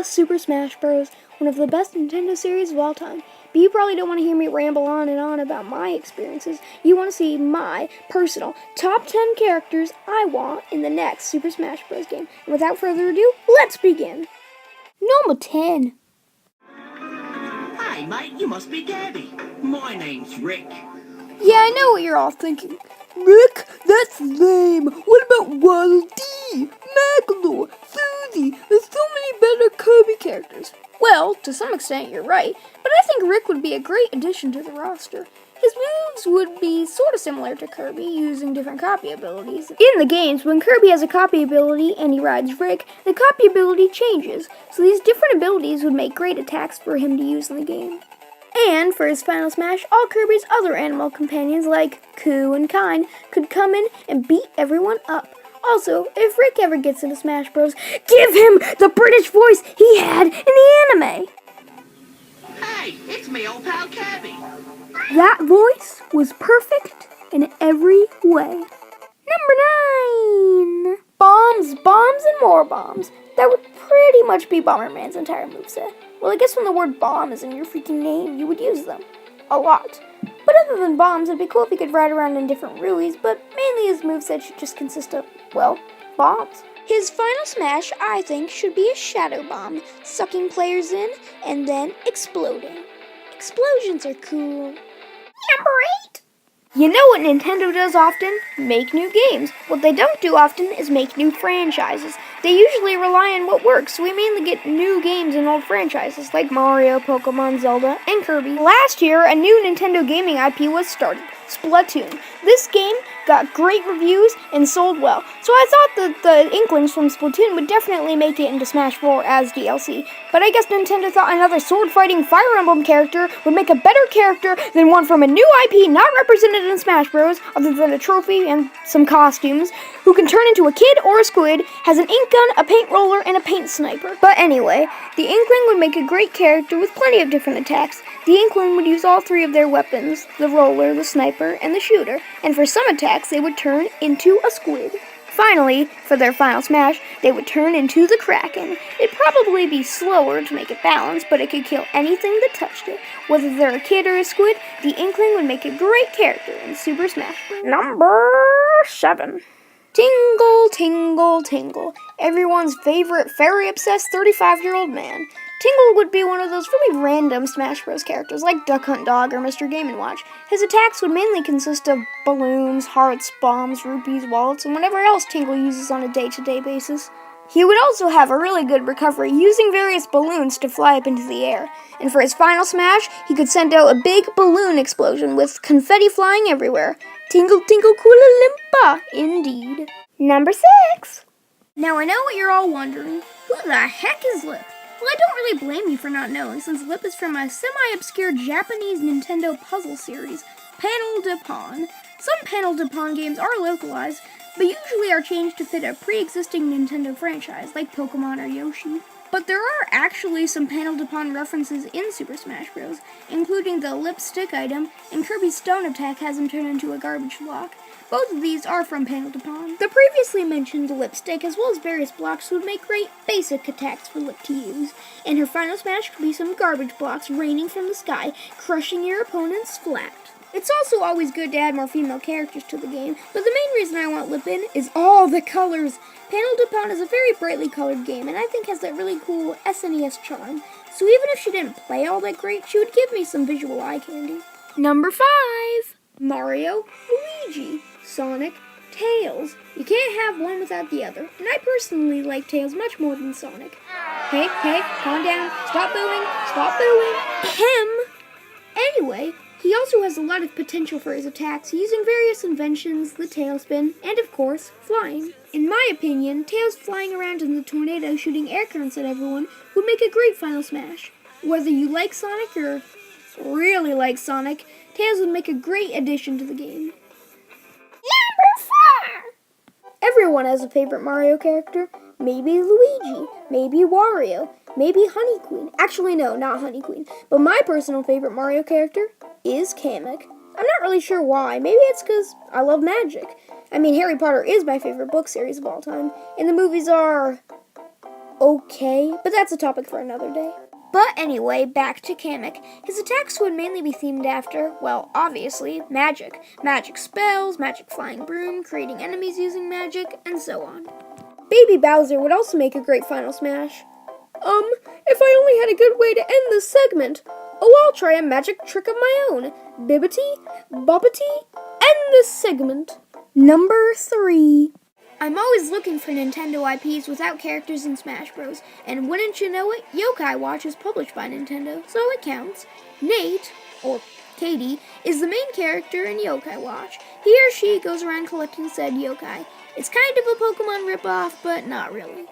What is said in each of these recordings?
discuss Super Smash Bros., one of the best Nintendo series of all time. But you probably don't want to hear me ramble on and on about my experiences. You want to see my personal top 10 characters I want in the next Super Smash Bros. Game. And without further ado, let's begin. Number 10. Hey mate, you must be Gabby. My name's Rick. Yeah, I know what you're all thinking. Rick, that's lame. What about Waddle Dee, Magolor, Suzy? There's so many better Kirby characters. Well, to some extent you're right, but I think Rick would be a great addition to the roster. His moves would be sort of similar to Kirby, using different copy abilities. In the games, when Kirby has a copy ability and he rides Rick, the copy ability changes, so these different abilities would make great attacks for him to use in the game. And for his final smash, all Kirby's other animal companions like Coo and Kine could come in and beat everyone up. Also, if Rick ever gets into Smash Bros., give him the British voice he had in the anime! Hey, it's me old pal Gabby. That voice was perfect in every way. Number 9! Bombs, bombs, and more bombs. That would pretty much be Bomberman's entire moveset. Well, I guess when the word bomb is in your freaking name, you would use them. A lot. But other than bombs, it'd be cool if he could ride around in different Ruies, but mainly his moveset should just consist of, well, bombs. His final smash, I think, should be a shadow bomb, sucking players in and then exploding. Explosions are cool. Number 8! You know what Nintendo does often? Make new games. What they don't do often is make new franchises. They usually rely on what works, so we mainly get new games in old franchises like Mario, Pokemon, Zelda, and Kirby. Last year, a new Nintendo gaming IP was started, Splatoon. This game got great reviews and sold well, so I thought that the Inklings from Splatoon would definitely make it into Smash 4 as DLC. But I guess Nintendo thought another sword-fighting Fire Emblem character would make a better character than one from a new IP not represented in Smash Bros., other than a trophy and some costumes, who can turn into a kid or a squid, has an ink gun, a paint roller, and a paint sniper. But anyway, the Inkling would make a great character with plenty of different attacks. The Inkling would use all three of their weapons, the roller, the sniper, and the shooter, and for some attacks they would turn into a squid. Finally, for their final smash, they would turn into the Kraken. It'd probably be slower to make it balance, but it could kill anything that touched it. Whether they're a kid or a squid, the Inkling would make a great character in Super Smash Bros. Number 7. Tingle, tingle, tingle. Everyone's favorite fairy-obsessed 35-year-old man. Tingle would be one of those really random Smash Bros. Characters like Duck Hunt Dog or Mr. Game & Watch. His attacks would mainly consist of balloons, hearts, bombs, rupees, wallets, and whatever else Tingle uses on a day-to-day basis. He would also have a really good recovery, using various balloons to fly up into the air. And for his final smash, he could send out a big balloon explosion with confetti flying everywhere. Tingle, tingle, Koola Limpa, indeed. Number 6. Now I know what you're all wondering. Who the heck is Lip? Well, I don't really blame you for not knowing, since Lip is from a semi-obscure Japanese Nintendo puzzle series, Panel de Pon. Some Panel de Pon games are localized, but usually are changed to fit a pre-existing Nintendo franchise, like Pokemon or Yoshi. But there are actually some Panel de Pon references in Super Smash Bros., including the lipstick item, and Kirby's stone attack has him turn into a garbage block. Both of these are from Panel de Pon. The previously mentioned lipstick, as well as various blocks, would make great basic attacks for Lip to use, and her final smash could be some garbage blocks raining from the sky, crushing your opponents flat. It's also always good to add more female characters to the game, but the main reason I want Lip in is all the colors. Panel de Pon is a very brightly colored game, and I think has that really cool SNES charm, so even if she didn't play all that great, she would give me some visual eye candy. Number 5. Mario, Luigi, Sonic, Tails. You can't have one without the other, and I personally like Tails much more than Sonic. Hey, calm down, stop booing. Anyway, he also has a lot of potential for his attacks, using various inventions, the tailspin, and of course, flying. In my opinion, Tails flying around in the tornado shooting air currents at everyone would make a great final smash. Whether you like Sonic or really like Sonic, Tails would make a great addition to the game. Number 4! Everyone has a favorite Mario character. Maybe Luigi, maybe Wario, maybe Honey Queen. Actually, no, not Honey Queen. But my personal favorite Mario character is Kamek. I'm not really sure why. Maybe it's because I love magic. I mean, Harry Potter is my favorite book series of all time, and the movies are okay, but that's a topic for another day. But anyway, back to Kamek. His attacks would mainly be themed after, well, obviously, magic. Magic spells, magic flying broom, creating enemies using magic, and so on. Baby Bowser would also make a great final smash. If I only had a good way to end this segment. Oh, I'll try a magic trick of my own. Bibbity, boppity, end this segment. Number 3. I'm always looking for Nintendo IPs without characters in Smash Bros. And wouldn't you know it, Yokai Watch is published by Nintendo, so it counts. Nate, or Katie, is the main character in Yokai Watch. He or she goes around collecting said yokai. It's kind of a Pokemon ripoff, but not really.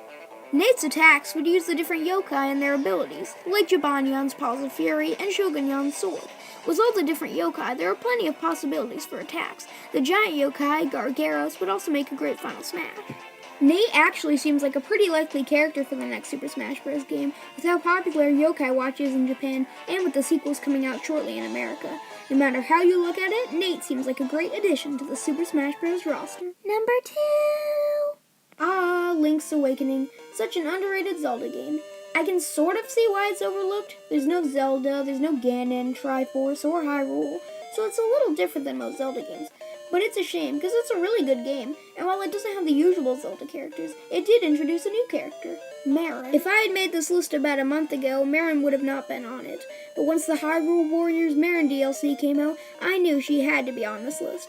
Nate's attacks would use the different yokai and their abilities, like Jibanyan's Paws of Fury and Shogunyan's Sword. With all the different yokai, there are plenty of possibilities for attacks. The giant yokai, Gargaros, would also make a great final smash. Nate actually seems like a pretty likely character for the next Super Smash Bros. Game, with how popular Yokai Watch is in Japan, and with the sequels coming out shortly in America. No matter how you look at it, Nate seems like a great addition to the Super Smash Bros. Roster. Number 2! Link's Awakening. Such an underrated Zelda game. I can sort of see why it's overlooked. There's no Zelda, there's no Ganon, Triforce, or Hyrule, so it's a little different than most Zelda games. But it's a shame, because it's a really good game, and while it doesn't have the usual Zelda characters, it did introduce a new character, Marin. If I had made this list about a month ago, Marin would have not been on it. But once the Hyrule Warriors Marin DLC came out, I knew she had to be on this list.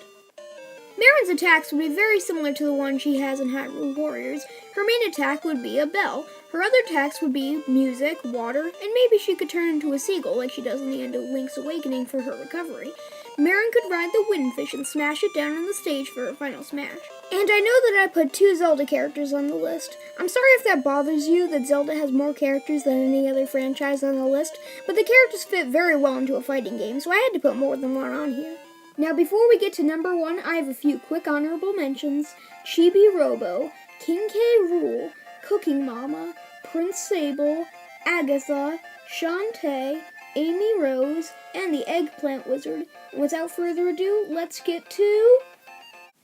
Marin's attacks would be very similar to the one she has in Hyrule Warriors. Her main attack would be a bell. Her other attacks would be music, water, and maybe she could turn into a seagull like she does in the end of Link's Awakening for her recovery. Marin could ride the Windfish and smash it down on the stage for her final smash. And I know that I put 2 Zelda characters on the list. I'm sorry if that bothers you that Zelda has more characters than any other franchise on the list, but the characters fit very well into a fighting game, so I had to put more than one on here. Now before we get to number 1, I have a few quick honorable mentions. Chibi Robo, King K. Rool, Cooking Mama, Prince Sable, Agatha, Shantae, Amy Rose, and the Eggplant Wizard. And without further ado, let's get to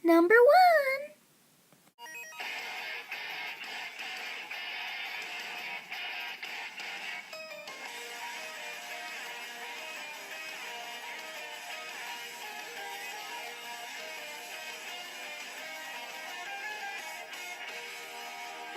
number 1.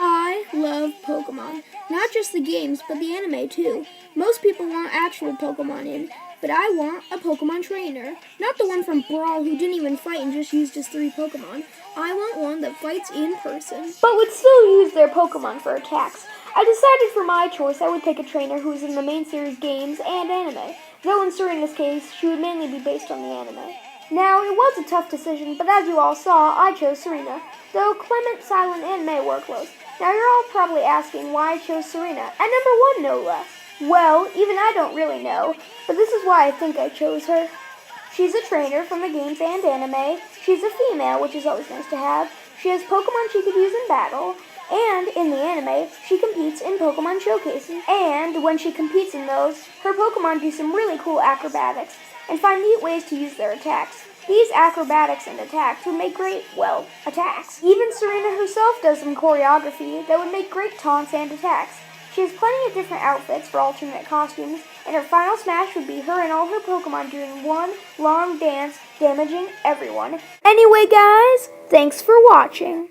I love Pokemon. Not just the games, but the anime too. Most people want actual Pokemon in, but I want a Pokemon trainer. Not the one from Brawl who didn't even fight and just used his 3 Pokemon. I want one that fights in person, but would still use their Pokemon for attacks. I decided for my choice I would pick a trainer who is in the main series games and anime, though in Serena's case, she would mainly be based on the anime. Now, it was a tough decision, but as you all saw, I chose Serena, though Clement, Silent, and May were close. Now, you're all probably asking why I chose Serena, at number 1 no less. Well, even I don't really know, but this is why I think I chose her. She's a trainer from the games and anime. She's a female, which is always nice to have. She has Pokemon she could use in battle, and in the anime, she competes in Pokemon showcases. And when she competes in those, her Pokemon do some really cool acrobatics and find neat ways to use their attacks. These acrobatics and attacks would make great, well, attacks. Even Serena herself does some choreography that would make great taunts and attacks. She has plenty of different outfits for alternate costumes, and her final smash would be her and all her Pokemon doing one long dance, damaging everyone. Anyway, guys, thanks for watching.